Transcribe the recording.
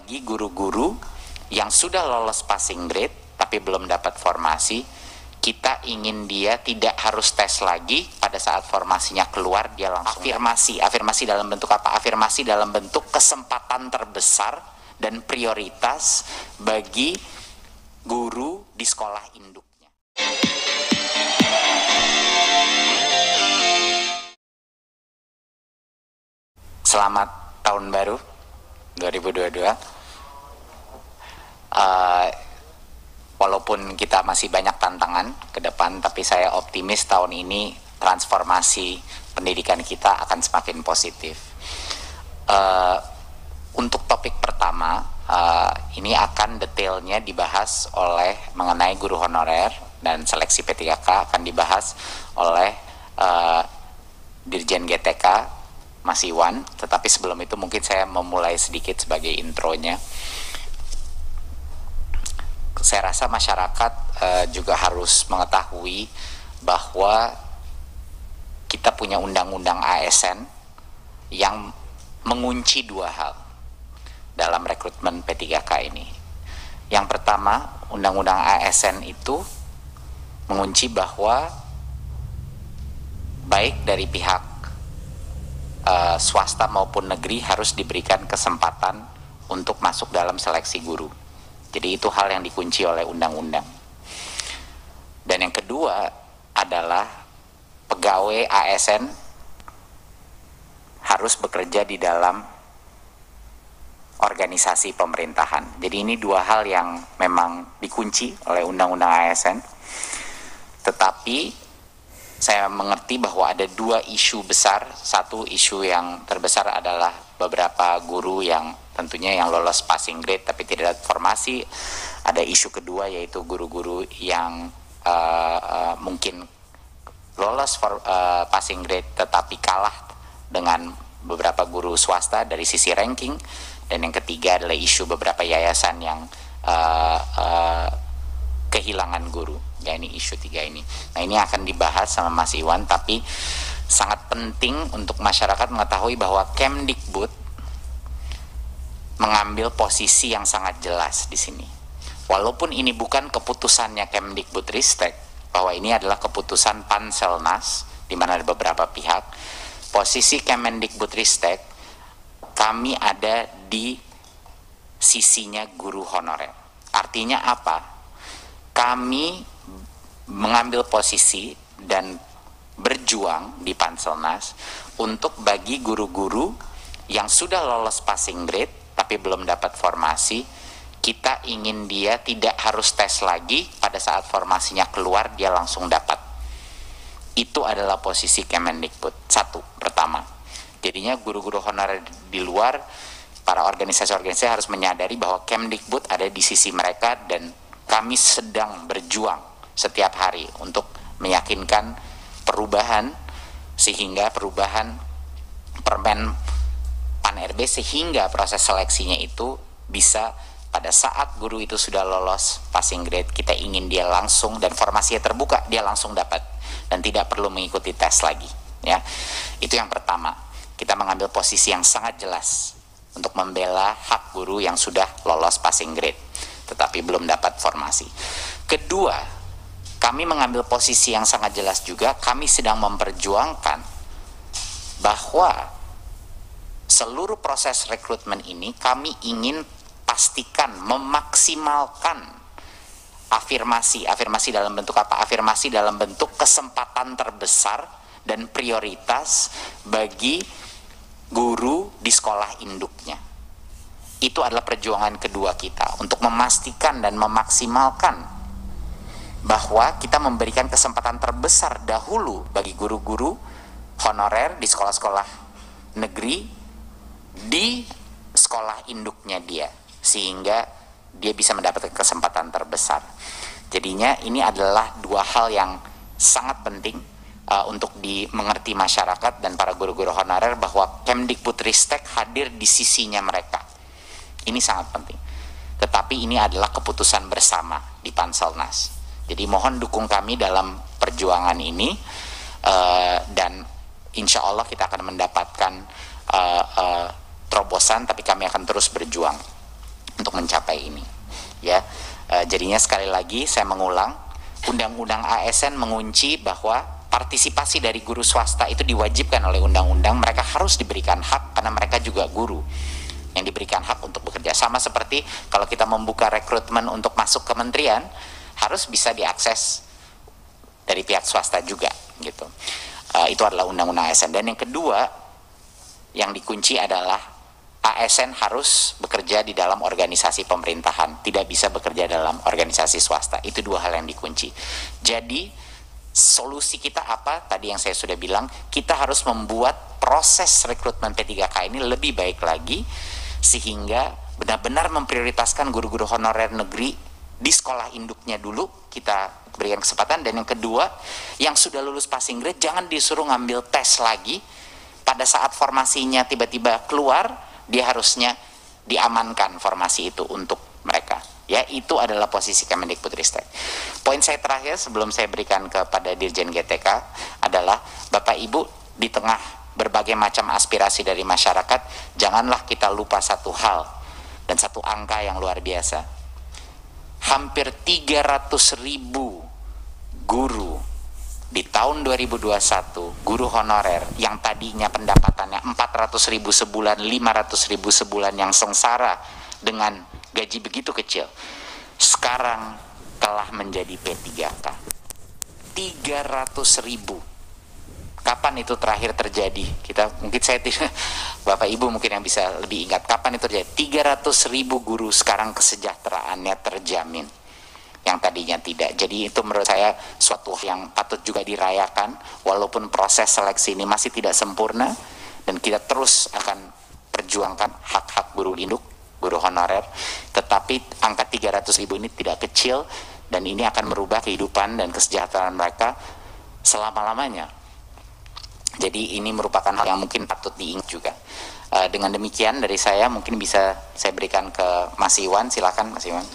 bagi guru-guru yang sudah lolos passing grade tapi belum dapat formasi, kita ingin dia tidak harus tes lagi, pada saat formasinya keluar dia langsung afirmasi dalam bentuk apa? Afirmasi dalam bentuk kesempatan terbesar dan prioritas bagi guru di sekolah induknya. Selamat tahun baru 2022. Walaupun kita masih banyak tantangan ke depan, tapi saya optimis tahun ini transformasi pendidikan kita akan semakin positif. Untuk topik pertama, ini akan detailnya dibahas oleh mengenai guru honorer dan seleksi P3K akan dibahas oleh Dirjen GTK Mas Iwan, tetapi sebelum itu mungkin saya memulai sedikit sebagai intronya. Saya rasa masyarakat juga harus mengetahui bahwa kita punya undang-undang ASN yang mengunci dua hal dalam rekrutmen P3K ini. Yang pertama, undang-undang ASN itu mengunci bahwa baik dari pihak swasta maupun negeri harus diberikan kesempatan untuk masuk dalam seleksi guru. Jadi itu hal yang dikunci oleh undang-undang. Dan yang kedua adalah pegawai ASN harus bekerja di dalam organisasi pemerintahan. Jadi ini dua hal yang memang dikunci oleh undang-undang ASN. Tetapi saya mengerti bahwa ada dua isu besar. Satu isu yang terbesar adalah beberapa guru yang tentunya yang lolos passing grade tapi tidak ada formasi. Ada isu kedua yaitu guru-guru yang mungkin lolos passing grade tetapi kalah dengan beberapa guru swasta dari sisi ranking. Dan yang ketiga adalah isu beberapa yayasan yang kehilangan guru. Ya, ini isu tiga ini. Nah, ini akan dibahas sama Mas Iwan, tapi sangat penting untuk masyarakat mengetahui bahwa Kemdikbud mengambil posisi yang sangat jelas di sini. Walaupun ini bukan keputusannya Kemdikbudristek, bahwa ini adalah keputusan Panselnas, di mana ada beberapa pihak, posisi Kemendikbudristek, kami ada di sisinya guru honorer. Artinya apa? Kami mengambil posisi dan berjuang di Panselnas untuk bagi guru-guru yang sudah lolos passing grade tapi belum dapat formasi, kita ingin dia tidak harus tes lagi, pada saat formasinya keluar dia langsung dapat. Itu adalah posisi Kemendikbud. Satu, pertama. Jadinya guru-guru honorer di luar, para organisasi-organisasi harus menyadari bahwa Kemdikbud ada di sisi mereka dan kami sedang berjuang setiap hari untuk meyakinkan perubahan, sehingga perubahan Permen Pan-RB sehingga proses seleksinya itu bisa pada saat guru itu sudah lolos passing grade, kita ingin dia langsung dan formasinya terbuka, dia langsung dapat dan tidak perlu mengikuti tes lagi, ya. Itu yang pertama. Kita mengambil posisi yang sangat jelas untuk membela hak guru yang sudah lolos passing grade tetapi belum dapat formasi. Kedua, kami mengambil posisi yang sangat jelas juga, kami sedang memperjuangkan bahwa seluruh proses rekrutmen ini kami ingin pastikan memaksimalkan afirmasi dalam bentuk apa? Afirmasi dalam bentuk kesempatan terbesar dan prioritas bagi guru di sekolah induknya. Itu adalah perjuangan kedua kita untuk memastikan dan memaksimalkan bahwa kita memberikan kesempatan terbesar dahulu bagi guru-guru honorer di sekolah-sekolah negeri di sekolah induknya dia, sehingga dia bisa mendapatkan kesempatan terbesar. Jadinya ini adalah dua hal yang sangat penting untuk dimengerti masyarakat dan para guru-guru honorer bahwa Kemdikbudristek hadir di sisinya mereka. Ini sangat penting. Tetapi ini adalah keputusan bersama di Panselnas. Jadi mohon dukung kami dalam perjuangan ini dan insya Allah kita akan mendapatkan terobosan, tapi kami akan terus berjuang. untuk mencapai ini. Ya, jadinya sekali lagi saya mengulang, Undang-Undang ASN mengunci bahwa partisipasi dari guru swasta itu diwajibkan oleh undang-undang. Mereka harus diberikan hak karena mereka juga guru yang diberikan hak untuk bekerja. Sama seperti kalau kita membuka rekrutmen untuk masuk kementerian, harus bisa diakses dari pihak swasta juga gitu. Itu adalah undang-undang ASN. Dan yang kedua yang dikunci adalah ASN harus bekerja di dalam organisasi pemerintahan, tidak bisa bekerja dalam organisasi swasta. Itu dua hal yang dikunci. Jadi solusi kita apa? Tadi yang saya sudah bilang, kita harus membuat proses rekrutmen P3K ini lebih baik lagi, sehingga benar-benar memprioritaskan guru-guru honorer negeri di sekolah induknya dulu kita berikan kesempatan. Dan yang kedua, yang sudah lulus passing grade jangan disuruh ngambil tes lagi. Pada saat formasinya tiba-tiba keluar, dia harusnya diamankan formasi itu untuk mereka. Ya, itu adalah posisi Kemendikbudristek. Poin saya terakhir sebelum saya berikan kepada Dirjen GTK adalah, Bapak Ibu, di tengah berbagai macam aspirasi dari masyarakat, janganlah kita lupa satu hal dan satu angka yang luar biasa. Hampir 300.000 guru di tahun 2021, guru honorer yang tadinya pendapatannya 400.000 sebulan, 500.000 sebulan, yang sengsara dengan gaji begitu kecil, sekarang telah menjadi P3K. 300.000. Kapan itu terakhir terjadi? Mungkin saya tidak, Bapak Ibu mungkin yang bisa lebih ingat kapan itu terjadi. 300.000 guru sekarang kesejahteraannya terjamin, yang tadinya tidak. Jadi itu menurut saya suatu yang patut juga dirayakan, walaupun proses seleksi ini masih tidak sempurna, dan kita terus akan perjuangkan hak-hak guru induk, guru honorer, tetapi angka 300.000 ini tidak kecil, dan ini akan merubah kehidupan dan kesejahteraan mereka selama-lamanya. Jadi ini merupakan hal yang mungkin patut diingat juga. Dengan demikian dari saya, mungkin bisa saya berikan ke Mas Iwan. Silakan Mas Iwan.